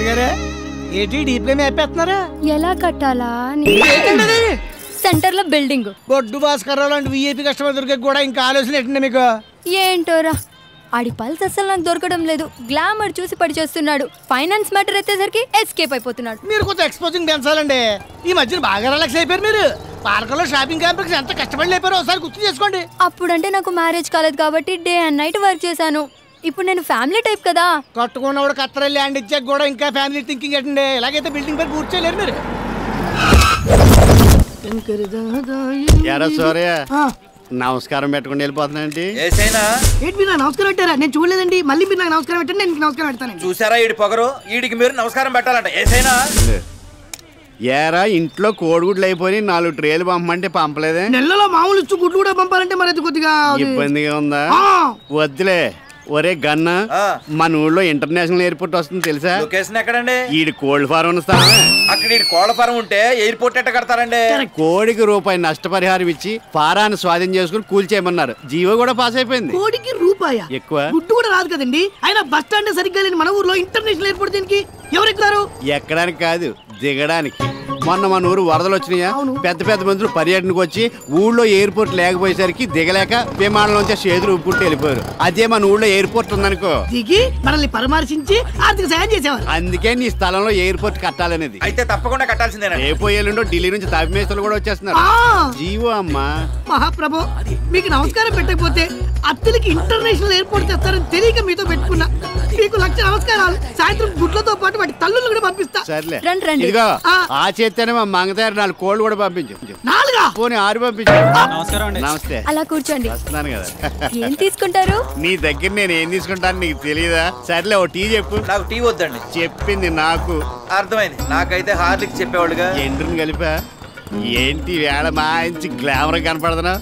గారే ఏంటి డీప్ గా మేపేస్తున్నారా? ఎలా కట్టాలా? సెంటర్ లో బిల్డింగ్. బొడ్డు భాస్కర్ లాంటి విఐపి కస్టమర్ దొరికే కూడా ఇంకా ఆలోచన ఏంటండి మీకు? ఏంటోరా ఆడి పల్స్ అసలు నాకు దొరకడం లేదు. గ్లామర్ చూసి పడి చేస్తున్నాడు. ఫైనాన్స్ మ్యాటర్ ఎత్తేసరికి ఎస్కేప్ అయిపోతున్నాడు. మీరు కొంచెం ఎక్స్పోజింగ్ పెంచాలండి. ఈ మధ్యన బాగా రిలాక్స్ అయిపోయారు మీరు. పార్కులో షాపింగ్ కాంప్లెక్స్ ఎంత కష్టపడి లేపారో ఒకసారి గుర్తు చేసుకోండి. అప్పుడంటే నాకు మ్యారేజ్ కాలేదు కాబట్టి డే అండ్ నైట్ వర్క్ చేశాను. ఇప్పుడు నేను ఫ్యామిలీ టైప్ కదా. కట్టుకున్నవాడు కత్తర ల్యాండ్ ఇచ్చాక కూడా ఇంకా ఫ్యామిలీ థింకింగ్ ఏంటండి? ఇలాగైతే బిల్డింగ్ పై పూర్తి చేయలేరు మీరు. నమస్కారం పెట్టుకుని వెళ్ళిపోతున్నాండి. ఏంటి మీరు నమస్కారం పెట్టారా? నేను చూడలేదండి. మళ్ళీ మీరు నాకు నమస్కారం పెట్టండి, నేను నమస్కారం పెడతాను. చూసారా ఈడి పొగరు? ఈడికి మీరు నమస్కారం పెట్టాలంట. ఏసైనా ఏరా ఇంట్లో కోడిగుడ్లు అయిపోయి 4 ట్రేలు పంపమంటే పంపలేదే? నెలలో మామూలు ఇచ్చు గుడ్లు కూడా పంపాలంటే మరి అది కొద్దిగా ఇబ్బందిగా ఉందా? వద్దులే. ఒరే గన్న, మన ఊళ్ళో ఇంటర్నేషనల్ ఎయిర్పోర్ట్ వస్తుంది తెలుసా? లొకేషన్ ఎక్కడండి? ఈడి కోల్డ్ ఫారం అక్కడ ఈడి కోళ్ల ఫారం ఉంటే ఎయిర్పోర్ట్ ఎట్ట కడతారండి? కోడికి రూపాయి నష్టపరిహారం ఇచ్చి ఫారాన్ని స్వాధీనం చేసుకుని కూల్చేయమన్నారు. జీవో కూడా పాస్ అయిపోయింది. కోడికి రూపాయ ఎక్కువ గుడ్డు కూడా రాదు కదండి. అయినా బస్ స్టాండ్ సరిగ్గా లేని మన ఊర్లో ఇంటర్నేషనల్ ఎయిర్పోర్ట్ దీనికి ఎవరు ఎక్కుతారు? ఎక్కడానికి కాదు, దిగడానికి. మొన్న మన ఊరు వరదలు వచ్చినాయా? పెద్ద పెద్ద మందులు పర్యటనకు వచ్చి ఊళ్ళో ఎయిర్పోర్ట్ లేకపోయేసరికి దిగలేక విమానంలోంచి చేతులు ఊపుకుంటూ వెళ్ళిపోయారు. అదే మన ఊళ్ళో ఎయిర్పోర్ట్ ఉందనుకో, దిగి మనల్ని పరామర్శించి ఆర్థిక సాయం చేసేవారు. అందుకే నీ స్థలంలో ఎయిర్పోర్ట్ కట్టాలనేది. అయితే తప్పకుండా కట్టాల్సిందేనా? రేపోయేళ్ళుండో ఢిల్లీ నుంచి తాపిమేస్తలు కూడా వచ్చేస్తున్నారు. జీవో అమ్మా. మహాప్రభు, మీకు నమస్కారం పెట్టకపోతే అత్తిలికి ఇంటర్నేషనల్ ఎయిర్పోర్ట్ తెస్తారని తెలియక మీతో పెట్టుకున్నా. మీకు 1,00,000 నమస్కారాలు. సాయంత్రం గుడ్లతో పాటు వాటి తల్లులు కూడా పంపిస్తా. సర్లే, ఇదిగో ఆ చేత్తేనే మా మంగతారు 4 కోళ్ళు కూడా పంపించు. 4 పోనీ 6 పంపించు. నమస్తే. అలా కూర్చోండి. వస్తున్నాను కదా. ఏం తీసుకుంటారు? నీ దగ్గర నేను ఏం తీసుకుంటాను నీకు తెలియదా? సర్లే, ఓ టీ చెప్పు. నాకు టీ వద్దండి. చెప్పింది నాకు అర్థమైంది. నాకైతే హార్లిక్ చెప్పేవాడుగా. ఎండ్రుని కలిపా. ఏంటి వేళ మంచి గ్లామర్ కనపడుతున్నా?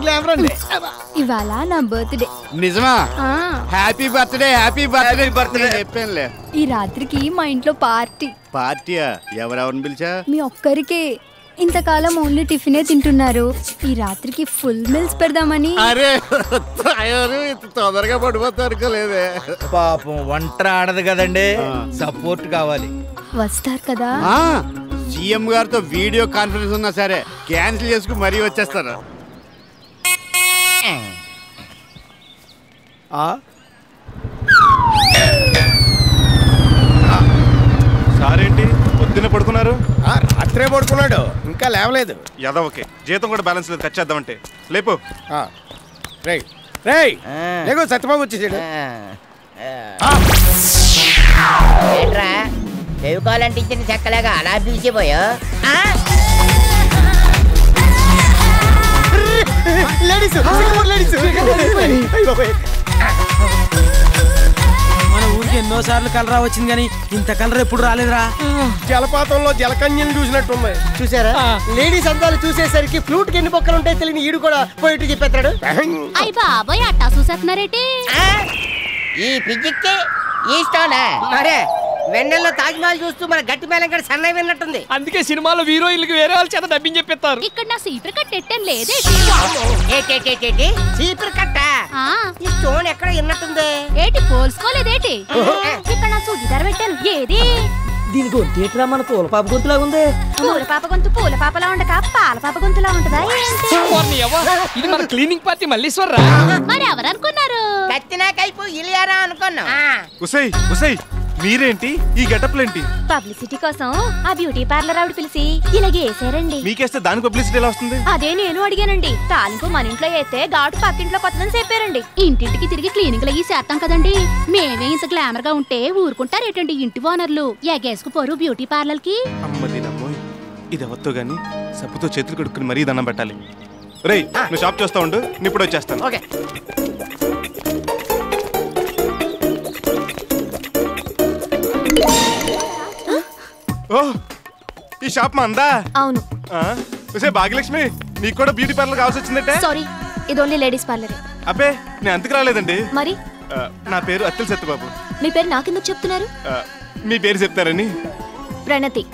గ్లామర్ అండి. ఇవాళ నా బర్త్డే. నిజమా? Happy birthday. Happy birthday. Birthday చెప్పానులే. ఈ రాత్రికి మా ఇంట్లో పార్టీ. పార్టీయా? ఎవరెవరిని పిలిచా? మీ ఒక్కరికే. ఇంతకాలం ఓన్లీ టిఫినే తింటున్నారు. ఈ రాత్రికి ఫుల్ మీల్స్ పెడదామని. అరే తొందరగా పడిపోతా అనుకోలేదే. పాపం వంట ఆడదు కదండి, సపోర్ట్ కావాలి. వస్తారు కదా? సీఎం గారితో వీడియో కాన్ఫరెన్స్ ఉన్నా సరే క్యాన్సిల్ చేసుకుని మరీ వచ్చేస్తాను. సారేంటి పొద్దున్నే పడుకున్నారు? రాత్రే పడుకున్నాడు, ఇంకా లేవలేదు. ఓకే, జీతం కూడా బ్యాలెన్స్ లేదు, ఖర్చేద్దామంటే. లేపు. సత్యబాబు వచ్చేసాడు. చదువుకోవాలంటే ఇచ్చిన చెక్కలేగా అలా పిలిచిపోయా. మన ఊరికి ఎన్నోసార్లు కలరా వచ్చింది కానీ ఇంత కలర్ ఎప్పుడు రాలేదురా. జలపాతంలో జలకన్యలు చూసినట్టుంది. చూసారా? లేడీస్ అందాలు చూసేసరికి ఫ్లూట్ కి ఎన్ని బొక్కలు ఉంటాయి తెలియని ఈడు కూడా పోయిట్టు చెప్పేస్తాడు. అయ్య బాబోయ్, అట్టా చూసేస్తున్నారేటి? ఈ పిజిక్కి ఈ స్టోనా మరే వెన్నెల్లో తాజ్ మహల్ చూస్తూ మన గట్టి మేళం కూడా సన్నై విన్నట్టుంది. అందుకే సినిమాలో హీరోయిన్లకు వేరే వాళ్ళ చేత డబ్బింగ్ చెప్పేస్తారు. ఇక్కడ నా సీపర్ కట్ ఎట్టం లేదే. సీపర్ కట్ట ఈ స్టోన్ ఎక్కడ విన్నట్టుంది. ఏటి పోల్చుకోలేదేటి? ఇక్కడ నా సుడిదార పెట్టాను. ఏది దీని గొంతు ఎట్లా మన పూల పాప గొంతులా ఉంది? పూల పాప గొంతు పూల పాపలా ఉండక పాల పాప గొంతులా ఉంటదా? ఇది మన క్లీనింగ్ పార్టీ మల్లీశ్వరరా. మరి ఎవరనుకున్నారు? కత్తినా కైపు ఇలియారా అనుకున్నాం. ఉసై ఉసై, మీరేంటి ఈ గెటప్లేంటి? పబ్లిసిటీ కోసం ఆ బ్యూటీ పార్లర్ ఆవిడ పిలిచి ఇలాగే వేసారండి. మీకేస్తే దాని పబ్లిసిటీ ఎలా వస్తుంది? అదే నేను అడిగానండి. తాలింపు మన ఇంట్లో వేస్తే ఘాటు పక్కింట్లో కొత్తదని చెప్పారండి. ఇంటింటికి తిరిగి క్లీనింగ్ అయ్యి చేస్తాం కదండి. మేమే ఇంత గ్లామర్ గా ఉంటే ఊరుకుంటారేటండి ఇంటి ఓనర్లు? ఎగేసుకుపోరు బ్యూటీ పార్లర్ కి. అమ్మదినమ్మో, ఇది అవత్తో గాని సబ్బుతో చేతులు కడుక్కుని మరీ దండం పెట్టాలి. రేయ్, నువ్వు షాప్ చేస్తా ఉండు, నేను ఇప్పుడు వచ్చేస్తాను. ఓకే. ఈ షాప్ మా అందా? అవును. భాగ్యలక్ష్మి, నీకు కూడా బ్యూటీ పార్లర్ కావాల్సి వచ్చిందంటే? సారీ, ఇది ఓన్లీ లేడీస్ పార్లర్. అబ్బే, నేను అంతకు రాలేదండి. మరి నా పేరు అత్తిలి సత్యబాబు. మీ పేరు నాకెందుకు చెప్తున్నారు? మీ పేరు చెప్తారని. ప్రణతి.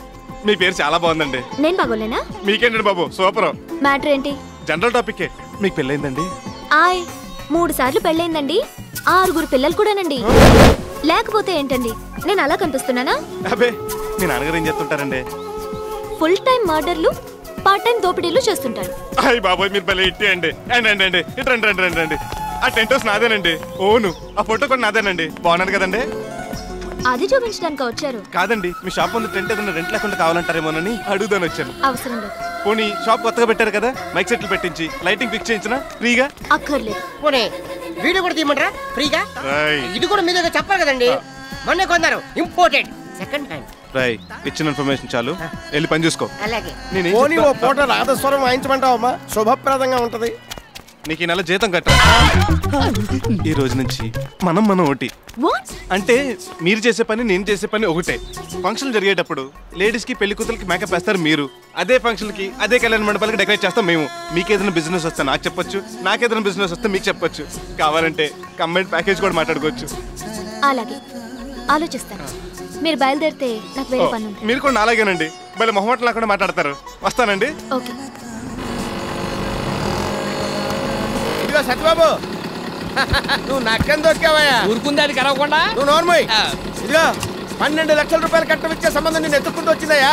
మీ పేరు చాలా బాగుందండి. నేను బాగోలేనా? మీకేంటండి బాబు, సూపర్. మ్యాటర్ ఏంటి? General topic. మీకు పెళ్ళైందండి? 3 సార్లు పెళ్ళైందండి. 6 పిల్లలు కూడానండి. లేకపోతే ఏంటండి, నేను అలా కనిపిస్తున్నానా? అబ్బే మీ నాన్నగారు ఏం చేస్తుంటారండి? ఫుల్ టైం మర్డర్లు, పార్ట్ టైం దోపిడీలు చేస్తుంటారు. అయ్యి బాబోయ్ మీరు భలే ఇట్టి అండి. అండి ఇటు రండి. ఆ టెంట్ హౌస్ నాదేనండి. ఓను ఆ ఫోటో కూడా నాదేనండి. బాగున్నాను కదండి? అది చూపించడానికి వచ్చారు? కాదండి, మీ షాప్ ముందు టెంట్ ఏదైనా రెంట్ లేకుండా కావాలంటారేమోనని అడుగుదాని వచ్చాను. అవసరం లేదు. పోనీ షాప్ కొత్తగా పెట్టారు కదా, మైక్ సెట్లు పెట్టించి లైటింగ్ ఫిక్స్ చేయించిన ఫ్రీగా? అక్కర్లేదు. పోనీ వీడియో కూడా తీయమంటారా ఫ్రీగా? ఇది కూడా మీద చెప్పాలి కదండి. మొన్నే కొన్నారు, ఇంపోర్టెడ్, సెకండ్ హ్యాండ్. రాయ్ ఇచ్చిన ఇన్ఫర్మేషన్ చాలు, వెళ్ళి పని చూసుకో. అలాగే. పోనీ ఓ పూట నాదస్వరం వాయించమంటావమ్మా, శుభప్రదంగా ఉంటది. నీకు ఈ నెల జీతం కట్ట. ఈ రోజు నుంచి మనం ఒకటి. అంటే మీరు చేసే పని నేను చేసే పని ఒకటే. ఫంక్షన్ జరిగేటప్పుడు లేడీస్ కి పెళ్లి కూతురికి మేకప్ వేస్తారు మీరు, అదే ఫంక్షన్ కి అదే కళ్యాణ మండపాలకి డెకరేట్ చేస్తాం మేము. మీకేదైనా బిజినెస్ వస్తే నాకు చెప్పొచ్చు, నాకేదైనా బిజినెస్ వస్తే మీకు చెప్పొచ్చు. కావాలంటే కంబైన్ ప్యాకేజ్ కూడా మాట్లాడుకోవచ్చు. అలాగే ఆలోచిస్తాను. మీరు బయలుదేరితే నాకు వేరే పని ఉంది. మీరు కూడా అలాగేనండి, మళ్ళీ మొహమాటం లేకుండా మాట్లాడతారు. వస్తానండి. ఓకే. ఇదిగో సత్యబాబు, నువ్వు నక్కని దొరికావయ్యా. ఊరుకుందాది కరవకుండా నువ్వు నోర్మోయ్. ఇదిగో 12 లక్షల రూపాయలు కట్టమిచ్చే సంబంధం నేను ఎత్తుక్కుంటూ వచ్చిందయ్యా.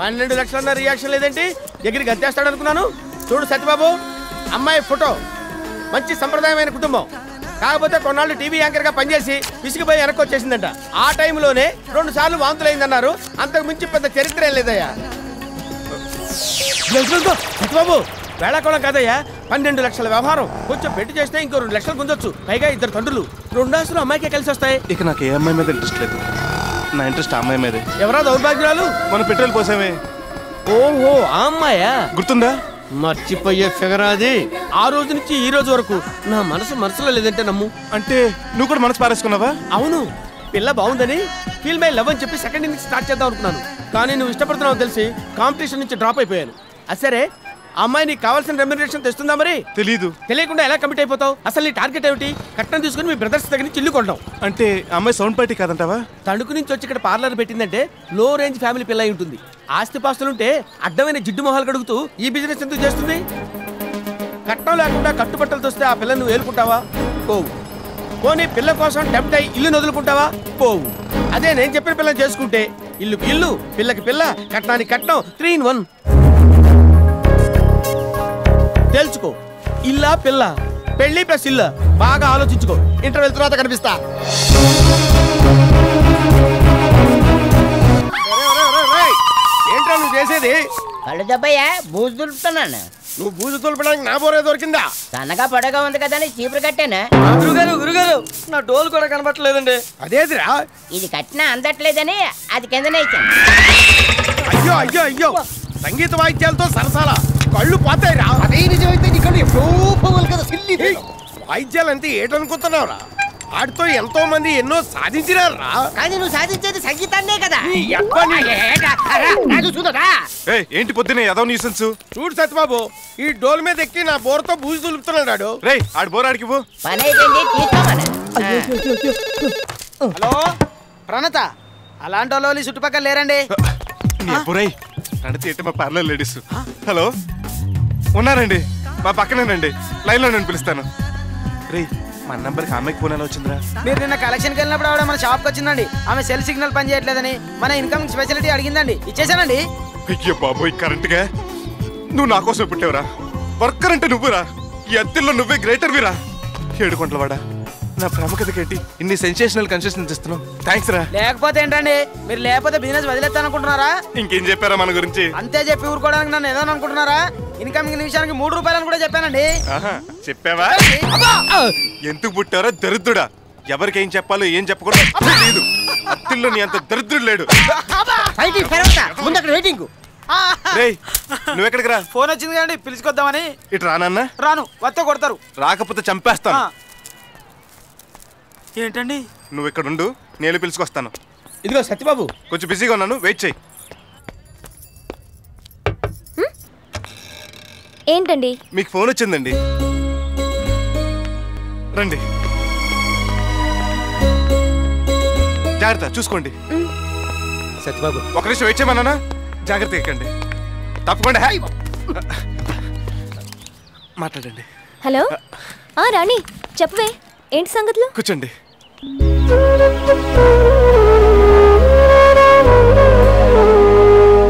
12 లక్షలన్న రియాక్షన్ లేదేంటి? ఎగిరి గంతేస్తాడు అనుకున్నాను. చూడు సత్యబాబు, అమ్మాయి ఫోటో, మంచి సంప్రదాయమైన కుటుంబం. కాకపోతే కొన్నాళ్ళు టీవీ యాంకర్ గా పనిచేసి విసిగిపోయి వెనక్కి వచ్చేసిందంట. ఆ టైంలోనే 2 సార్లు వాంతులైందన్నారు. అంతకు మించి పెద్ద చరిత్ర ఏం లేదయ్యా. సత్యబాబు వేళాకోళం కాదయ్యా, 12 లక్షల వ్యవహారం. కొంచెం పెట్టి చేస్తే ఇంకో 2 లక్షలు గుంజొచ్చు. పైగా 2 తండ్రులు, 2 ఆస్తులు అమ్మాయికే కలిసి వస్తాయి. ఇక నాకు ఏ అమ్మాయి మీద ఇంట్రెస్ట్ లేదు, నా ఇంట్రెస్ట్ ఆ అమ్మాయి మీదే. ఎవరా దౌర్భాగ్యురాలు? మనం పెట్రోల్ పోసామే. ఓహో ఆ అమ్మాయా? గుర్తుందా? మర్చిపోయే ఫిగర్ అది. ఆ రోజు నుంచి ఈ రోజు వరకు నా మనసులో లేదంటే నమ్ము. అంటే నువ్వు కూడా మనసు పారేసుకున్నావా? అవును, పిల్ల బాగుందని ఫీల్ మై లవ్ అని చెప్పి సెకండ్ ఇన్నింగ్స్ స్టార్ట్ చేద్దాం అనుకున్నాను. కానీ నువ్వు ఇష్టపడుతున్నావు తెలిసి కాంపిటీషన్ నుంచి డ్రాప్ అయిపోయాను. సరే, అమ్మాయి నీకు కావాల్సిన రెమ్యునరేషన్ తెస్తుందా? మరి తెలీదు. తెలియకుండా ఎలా కమిట్ అయిపోతావు? అసలు నీ టార్గెట్ ఏమిటి? కట్నం తీసుకుని మీ బ్రదర్స్ దగ్గర నుంచి ఇల్లు కొనడం. అంటే అమ్మాయి సౌండ్ పార్టీ కాదంటావా? తణుకు నుంచి వచ్చి ఇక్కడ పార్లర్ పెట్టిందంటే లో రేంజ్ ఫ్యామిలీ పిల్ల అయి ఉంటుంది. ఆస్తిపాస్తులుంటే అడ్డమైన జిడ్డు మొహాలు కడుగుతూ ఈ బిజినెస్ ఎందుకు చేస్తుంది? కట్నం లేకుండా కట్టుబట్టలు తోస్తే ఆ పిల్లని నువ్వు ఏలుకుంటావా? పోవు. పోనీ పిల్ల కోసం టెంప్ట్ అయి ఇల్లు వదులుకుంటావా? పోవు. అదే నేను చెప్పిన పిల్లని చేసుకుంటే ఇల్లుకి ఇల్లు, పిల్లకి పిల్ల, కట్నానికి కట్నం, 3 in 1. తెలుసుకో, ఇల్లా పిల్ల, పెళ్లి ప్లస్ ఇల్లు. బాగా ఆలోచించుకో. ఇంటర్వెల్ తర్వాత కనిపిస్తా. ఏంట్రా నువ్వు చేసేది? కళ్ళు దెబ్బయ్యా, బూజు దులుపుతున్నాను. నువ్వు బూజు తులపడానికి నా బోరే దొరికిందా? సన్నగా పొడగా ఉంది కదా అని చీపురు కట్టాను. గురుగారు నా డోలు కూడా కనబట్టలేదండి. అదేదిరా? ఇది కట్టినా అందట్లేదని అది కిందనే ఇచ్చాను. అయ్యో అయ్యో అయ్యో, సంగీత వాయిద్యాలతో సరసాల కళ్ళు పోతాయిరా. అదే నిజమైతే నీ కళ్ళు ఎప్పుడూ పోవాలి కదా. వాయిద్యాలంటే ఏటనుకుంటున్నావురా? వాటితో ఎంతో మంది ఎన్నో సాధించినారా. కానీ నువ్వు సాధించేది సంగీతాన్నే కదా. ఏంటి పొద్దునే ఏదో న్యూసెన్స్? చూడు సత్యబాబు, ఈ డోల్ మీద ఎక్కి నా బోర్తో బూజు దులుపుతున్నాడు. రే ఆడు బోర్ ఆడికి పో. పని అయిపోయింది, తీసుకోమని. హలో ప్రణత, అలాంటి వాళ్ళు చుట్టుపక్కల లేరండి. మా పార్లర్ లేడీస్. హలో ఉన్నారండి, మా పక్కనేనండి. లైన్ లో నేను పిలుస్తాను. రే మన నంబర్కి అమ్మాయికి ఫోన్ ఎలా వచ్చిందిరా? మీరు నిన్న కలెక్షన్కి వెళ్ళినప్పుడు ఆవిడ మన షాప్కి వచ్చిందండి. ఆమె సెల్ సిగ్నల్ పని చేయట్లేదని మన ఇన్కమింగ్ స్పెషాలిటీ అడిగిందండి, ఇచ్చేసానండి. అయ్యో బాబోయ్, కరెంట్ గా నువ్వు నా కోసం పుట్టావురా. వర్కర్ అంటే నువ్వురా. ఈ అత్తిల్లో నువ్వే గ్రేటర్ వీరా. 7 కొంటలవాడా, నా ప్రాముఖ్యతకేంటి ఇన్ని సెన్సేషనల్ కన్సెషన్స్ ఇస్తున్నావు? థ్యాంక్స్ రా. లేకపోతే ఏంటండి, మీరు లేకపోతే బిజినెస్ వదిలేస్తానుకుంటున్నారా? ఇంకేం చెప్పారా మన గురించి? అంతే చెప్పి ఊరుకోవడానికి నన్ను ఏదో అనుకుంటున్నారా? ఇన్కమింగ్ నిమిషానికి 3 రూపాయలని కూడా చెప్పానండి. చెప్పావా? ఎందుకు పుట్టారో దరిద్రుడా. ఎవరికేం చెప్పాలో ఏం చెప్పకూడదు తెలియదు. అత్తిల్లో నీ అంత దరిద్రుడు లేడు. నువ్వు ఎక్కడికి రా? ఫోన్ వచ్చింది కదండి, పిలుచుకొద్దామని. ఇటు రానన్నా? రాను, వస్తే కొడతారు. రాకపోతే చంపేస్తాను. ఏంటండి? నువ్వు ఇక్కడ ఉండు, నేను పిలుచుకొస్తాను. ఇదిగో సత్యబాబు, కొంచెం బిజీగా ఉన్నాను, వెయిట్ చేయి. ఏంటండి? మీకు ఫోన్ వచ్చిందండి, రండి. జాగ్రత్త చూసుకోండి. సత్యబాబు 1 నిమిషం వెయిట్ చేయమన్నా. జాగ్రత్త ఎక్కండి, తప్పకుండా. మాట్లాడండి. హలో రాణి, చెప్పవే. ఏంటి సంగతులు? కూర్చోండి.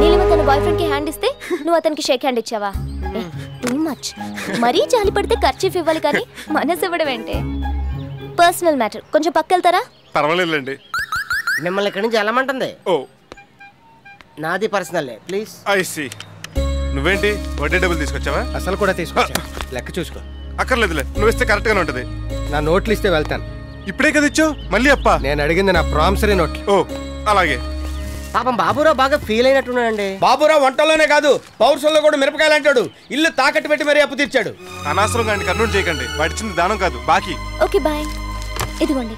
నీలిమ తన బాయ్ ఫ్రెండ్ కి హ్యాండ్ ఇస్తే నువ్వు అతనికి షేక్ హ్యాండ్ ఇచ్చావా? Too much. మరీ జాలి పడితే ఖర్చీఫ్ ఇవ్వాలి కానీ మనసు ఇవ్వడం ఏంటే? పర్సనల్ మ్యాటర్, కొంచెం పక్కెళ్తారా? పర్వాలేదులేండి. మిమ్మల్ని ఇక్కడి నుంచి వెళ్ళమంటుంది. ఓ నాది పర్సనల్ ప్లీజ్. I see. నువ్వేంటి వడ్డీ డబ్బులు తీసుకొచ్చావా? అసలు కూడా తీసుకొచ్చా. లెక్క చూసుకో. అక్కర్లేదులే, నువ్వు ఇస్తే కరెక్ట్ గానే ఉంటది. నా నోట్లు ఇస్తే వెళ్తాను. ఇప్పుడే కదా ఇచ్చావు, మళ్ళీ అప్ప? నేను అడిగింది నా ప్రామిసరీ నోట్లు. ఓ అలాగే. పాపం బాబురావు బాగా ఫీల్ అయినట్టున్నాడండి. బాబురావు వంటలోనే కాదు పౌరుషంలో కూడా మిరపకాయలు అంటాడు. ఇల్లు తాకట్టు పెట్టి మరీ అప్పు తీర్చాడు. అనవసరంగా అండి కర్నూలు చేయకండి. వాడిచ్చింది దానం కాదు, బాకీ. Okay bye. ఇదిగోండి.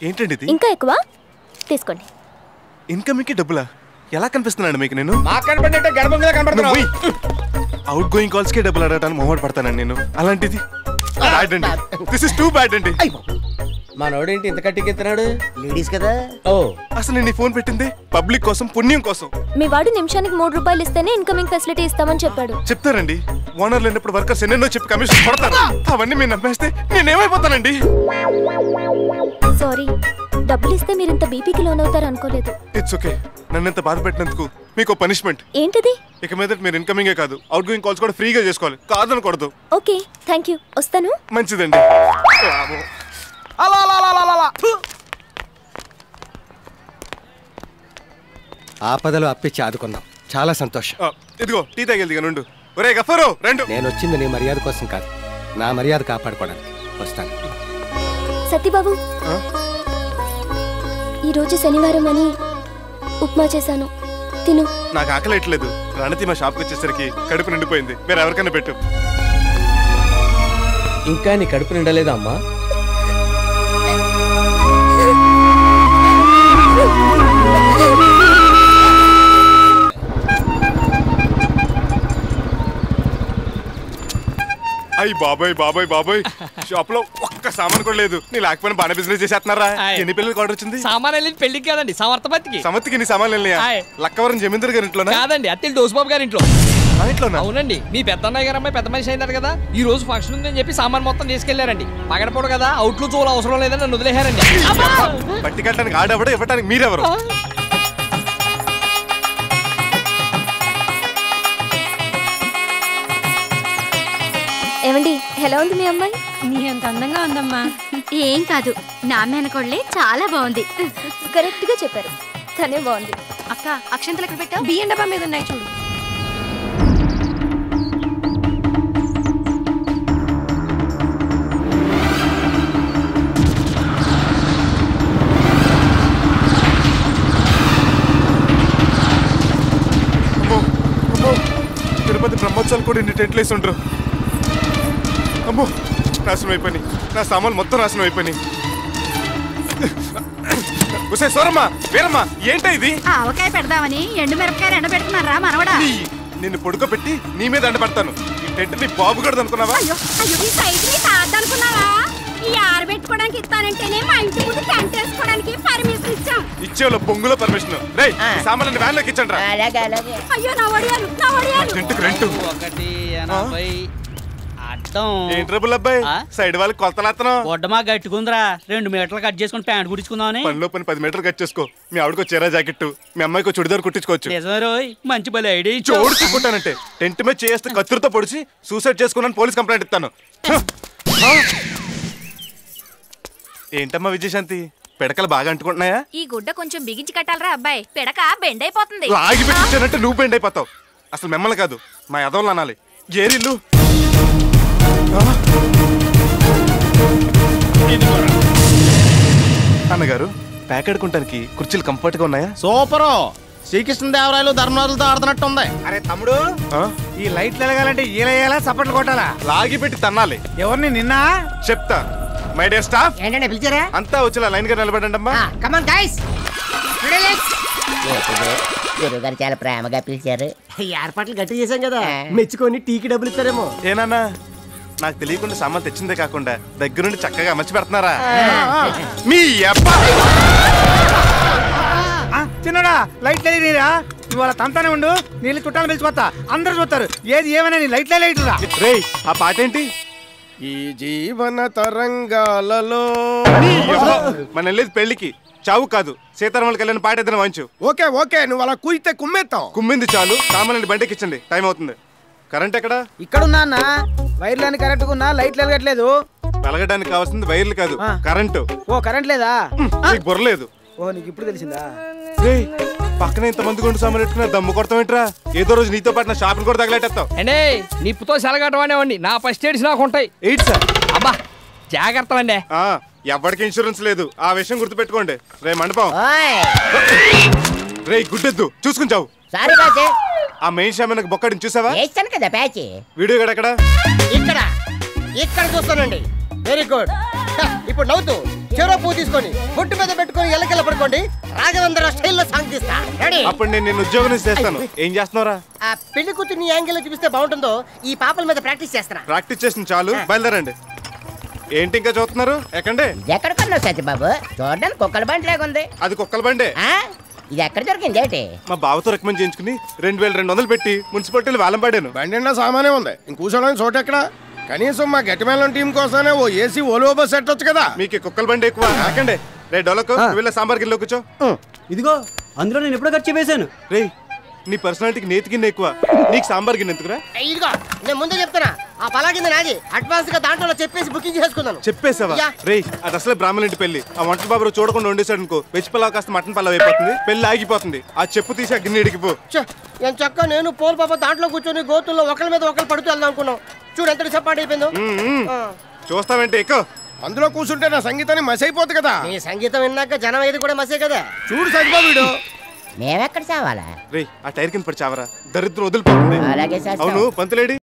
ఏంటండి ఇది? ఇంకా ఎక్కువ తీసుకోండి. ఇన్కమింగ్కి డబ్బులా? ఎలా కనిపిస్తున్నాను మీకు నేను? మాకు కనపడినట్టే గర్భంగా కనపడుతున్నావు. అవుట్ గోయింగ్ కాల్స్ కే డబ్బులు అడగటానికి మొహమాట పడతానండి నేను. అలాంటిది బ్యాడ్ అండి. దిస్ ఇస్ టూ బ్యాడ్ అండి. మనోడేంటి ఇంత కట్టికెత్తున్నాడు? లేడీస్ కదా. ఓ అసలు నేను ఈ ఫోన్ పెట్టింది పబ్లిక్ కోసం, పుణ్యం కోసం. మీ వాడు నిమిషానికి 3 రూపాయలు ఇస్తేనే ఇన్కమింగ్ ఫెసిలిటీ ఇస్తామని చెప్పాడు. చెప్తారండి. ఓనర్ లేనప్పుడు వర్కర్స్ ఎన్నెన్నో చెప్పి కమిషన్ కొడతారు. అవన్నీ మీరు నమ్మేస్తే నేనేమైపోతానండి? సారీ, డబ్బులు ఇస్తే మీరు ఇంత బీపీకి లోన్ అవుతారు అనుకోలేదు. It's okay. నన్ను ఎంత బాధ పెట్టినందుకు మీకు పనిష్మెంట్. ఏంటిది? ఇక మీద మీరు ఇన్కమింగే కాదు అవుట్ గోయింగ్ కాల్స్ కూడా ఫ్రీగా చేసుకోవాలి. కాదనకూడదు. Okay thank you. వస్తాను. మంచిదండి. ఆపదలో అప్పిచ్చి ఆదుకున్నాం. చాలా సంతోషం. ఇదిగో టీ తాగేది నుండు. ఒరే గఫరు రెండు. నేను వచ్చింది నీ మర్యాద కోసం కాదు, నా మర్యాద కాపాడుకోవడానికి. వస్తాను. సత్యబాబు, ఈరోజు శనివారం అని ఉప్మా చేశాను, తిను. నాకు ఆకలి ఎట్లేదు. రణతి మా షాప్కి వచ్చేసరికి కడుపు నిండిపోయింది. వేరే ఎవరికైనా పెట్టు. ఇంకా నీ కడుపు నిండలేదా అమ్మా? అయ్యి బాబాయ్ బాబాయ్ బాబాయ్, షాప్ లో ఒక్క సామాన్ కూడా లేదు. నీ లేకపోయినా బాగా బిజినెస్ చేసేస్తున్నారా? ఎన్ని పిల్లలకి ఆర్డర్ వచ్చింది? సామాన్ వెళ్ళి పెళ్లికి కాదండి, సమర్థపతికి. సమర్థకి నీ సామాన్లు వెళ్ళినాయా? లక్కవరం జమీందర్ గారి ఇంట్లో కాదండి, అత్తిల్ డోసుబాబు గారి ఇంట్లో. అవునండి, మీ పెద్దన్నయ్య గారు అమ్మాయి పెద్ద మనిషి అయినారు కదా, ఈ రోజు ఫంక్షన్ ఉందని చెప్పి సామాన్ మొత్తం తీసుకెళ్లారండి. పగడపోడు కదా, అవుట్లు చూడ అవసరం లేదని నన్ను వదిలేశారండి. పట్టి కట్టడానికి ఆడెవడో, ఇవ్వడానికి మీరెవరు? ఏమండి, ఎలా ఉంది మీ అమ్మాయి? నీ అంత అందంగా ఉందమ్మా. ఏం కాదు, నా మేనకోళ్ళే చాలా బాగుంది. కరెక్ట్ గా చెప్పారు, తనే బాగుంది. అక్క, అక్షంతలు ఎక్కడ పెట్టావు? బియ్యం డబ్బా మీద ఉన్నాయి చూడు. తిరుపతి బ్రహ్మోత్సవాలు కూడా ఇన్ని టెంట్లు వేసి ఉంటారు. అమ్మో, నాశనం అయిపోయి. నా సామాన్లు మొత్తం నాశనం అయిపోయి. సోరమ్మా, వీరమ్మా, ఏంటా ఇది? ఆవకాయ పెడదామని ఎండు మిరపకాయలు ఎండ పెడుతున్నారా మనవడా? నిన్ను పొడుకోబెట్టి నీ మీద ఎండ పెడతాను. ఈ టెంట్ నీ బాబు గడదు అనుకున్నావా? ఈ సైజు నీ తాదనుకున్నావా? ఈ ఆరబెట్టుకోవడానికి ఇస్తానంటేనే మా ఇంటి ముందు టెంట్ వేసుకోవడానికి పర్మిషన్ ఇచ్చాం. ఇచ్చేవాళ్ళు బొంగులో పర్మిషన్. రేయ్, సామాన్లు వ్యాన్ లోకి ఇచ్చండి రా. అయ్యో నా ఒడియాలు, నా ఒడియాలు. టెంట్కి రెంట్ 180 అడ్డం. ఏం ట్రబుల్ అబ్బాయి? సైడ్ వాళ్ళకి కొలతలేస్తాను. వడ్డమా గట్టుకుందిరా, 2 మీటర్లు కట్ చేసుకుని ప్యాంట్ కుట్టించుకుందామని. పనిలో పని 10 మీటర్లు కట్ చేసుకో. మీ ఆవిడకు చీర జాకెట్, మీ అమ్మాయికి చుడిదార్ కుట్టించుకోవచ్చు. నిజమే రోయ్, మంచి బలి ఐడియా. చూడుకుంటానంటే టెంట్ మీద చేస్తే కత్తిరితో పొడిచి సూసైడ్ చేసుకున్నాను పోలీస్ కంప్లైంట్ ఇస్తాను. ఏంటమ్మా విజయశాంతి, పిడకలు బాగా అంటుకుంటున్నాయా? ఈ గుడ్డ కొంచెం బిగించి కట్టాలరా అబ్బాయి, పిడక బెండ్ అయిపోతుంది. లాగి పెట్టించానంటే నువ్వు బెండ్ అయిపోతావు. అసలు మిమ్మల్ని కాదు, మా ఎదవలు అనాలి. ఏరిల్లు అన్నగారు, ప్యాక్ ఆడుకుంటానికి కుర్చీలు కంఫర్ట్ గా ఉన్నాయా? సూపరు. శ్రీకృష్ణదేవరాయలు ధర్మరాజులతో ఆడుతున్నట్టు ఉంది. అరే తమ్ముడు, ఈ లైట్లు ఎలగాలంటే ఈలయ్యేలా సపట్లు కొట్టాలా? లాగి పెట్టి తన్నాలి. ఎవరిని నిన్న చెప్తా. మై డియర్ స్టాఫ్, ఏంటంటే పిలిచారా? అంతా వచ్చేలా లైన్ గా నిలబడండి అమ్మా. కమాన్ గైస్, గురువు గారు చాలా ప్రేమగా పిలిచారు. ఏర్పాట్లు గట్టి చేశాం కదా, మెచ్చుకొని టీకి డబ్బులు ఇస్తారేమో. ఏనాన్నా, నాకు తెలియకుండా సామాన్ తెచ్చిందే కాకుండా దగ్గరుండి చక్కగా అమర్చి పెడుతున్నారా? మీ అబ్బా చిన్నడా, లైట్లు లేరా? ఇవాళ తంతానే ఉండు, నీళ్ళు చుట్టాలు పిలిచిపోతా. అందరూ చూస్తారు. ఏది ఏమైనా నీ లైట్లే లైట్లా. రేయ్, ఆ పాట ఏంటి? ఈ జీవన తరంగాలలో మన వెళ్ళేది పెళ్లికి, చావు కాదు. సీతారాముల కళ్యాణ్ పాట ఏదైనా వాంచు. ఓకే ఓకే, నువ్వు అలా కూయితే కుమ్మేస్తావు. కుమ్మింది చాలు, సామాన్యుని బండికిచ్చండి, టైం అవుతుంది. కరెంట్ ఎక్కడ? ఇక్కడ ఉన్నా అన్న. వైర్లని కరెక్ట్ ఉన్నా, లైట్లు వెలగట్లేదు. వెలగడానికి కావాల్సింది వైర్లు కాదు, కరెంటు. ఓ కరెంట్ లేదా? నీకు బుర్రలేదు. ఓ నీకు ఇప్పుడు తెలిసిందా? పక్కన ఇంతమంది గుండు సామాన్ పెట్టుకున్నా దమ్ము కొడతామేంట్రా? ఏదో రోజు నీతో పాటు నా షాపింగ్ కూడా తగలెట్టేస్తావు. అండి నిప్పుతో సెలగట్టమనేవాడిని, నా ఫస్ట్ ఎయిడ్స్ నాకు ఉంటాయి. Eight sir? అబ్బా జాగ్రత్త అండి. ఎవరికి ఇన్సూరెన్స్ లేదు, ఆ విషయం గుర్తుపెట్టుకోండి. రే మండపం, రే గుడ్డెద్దు చూసుకుని చావు. ఆ మెయిన్ షామీనకు బొక్కడిని చూసావా? కదా ప్యాచ్. వీడియో ఎక్కడ? ఇక్కడ ఇక్కడ చూస్తానండి. Very good. ఇప్పుడు నవ్వుతూ చెరో పువ్వు తీసుకొని బొట్టు మీద పెట్టుకొని ఎల్లకెళ్ళ పడుకోండి. రాఘవేంద్ర స్టైల్లో సాంగ్ తీస్తా. రెడీ? అప్పుడు నేను ఉద్యోగం నుంచి చేస్తాను. ఏం చేస్తున్నారా? ఆ పెళ్లి కూతుర్ని యాంగిల్ చూపిస్తే బాగుంటుందో ఈ పాపల మీద ప్రాక్టీస్ చేస్తారా? ప్రాక్టీస్ చేసిన చాలు, బయలుదేరండి. ఏంటి ఇంకా చూస్తున్నారు? ఎక్కండి. ఎక్కడ కొన్నావు సత్యబాబు? చూడడానికి కుక్కల బండి లాగుంది. అది కుక్కల బండే. ఇది ఎక్కడ దొరికింది ఏంటి? మా బావతో రికమెండ్ చేయించుకుని 2200 పెట్టి మున్సిపాలిటీలో వేలం పాడాను. బండి సామానే ఉంది, ఇంకూసోడానికి చోట ఎక్కడ? కనీసం మా గట్టిమేళం టీం కోసమే ఓ ఏసీ ఓలో బస్ సెట్టొచ్చు కదా. మీకు కుక్కల బండి ఎక్కువ. ఎక్కండి. రే డోలకు వీళ్ళ సాంబార్ గిన్నెలో కూర్చో. ఇదిగో అందులో నేను ఎప్పుడో ఖర్చు వేసాను. రే నీ పర్సనాలిటీకి నేతి గిన్నె ఎక్కువ, నీకు సాంబార్ గిన్నె ఎందుకురా? ఇదిగో నేను ముందే చెప్తున్నా, ఆ పలాగింది నాది. అడ్వాన్స్ గా దాంట్లో చెప్పేసి బుకింగ్ చేసుకున్నాను. చెప్పేసావా? రే అది అసలే బ్రాహ్మణ ఇంటి పెళ్లి. ఆ వంట బాబు చూడకుండా వండేసాడు అనుకో, వెజ్ పలావ్ కాస్త మటన్ పలావ్ అయిపోతుంది, పెళ్లి ఆగిపోతుంది. ఆ చెప్పు తీసి ఆ గిన్నె ఇడిగిపో. నేను చక్క నేను పోల్ పాప దాంట్లో కూర్చొని గోతుల్లో ఒకరి మీద ఒకరు పడుతూ వెళ్దాం అనుకున్నాం. చూడు ఎంత డిసప్పాయింట్ అయిపోయిందో. చూస్తావంటే ఎక్కువ. అందులో కూర్చుంటే నా సంగీతాన్ని మసైపోతుంది కదా. నీ సంగీతం విన్నాక జనం ఏది కూడా మసే కదా. చూడు సత్యబాబు వీడు. మేమెక్కడ చావాలా? రే ఆ టైర్ కింద పడి చావరా, దరిద్రం వదిలిపోతుంది. అలాగే అవును పంతులేడి?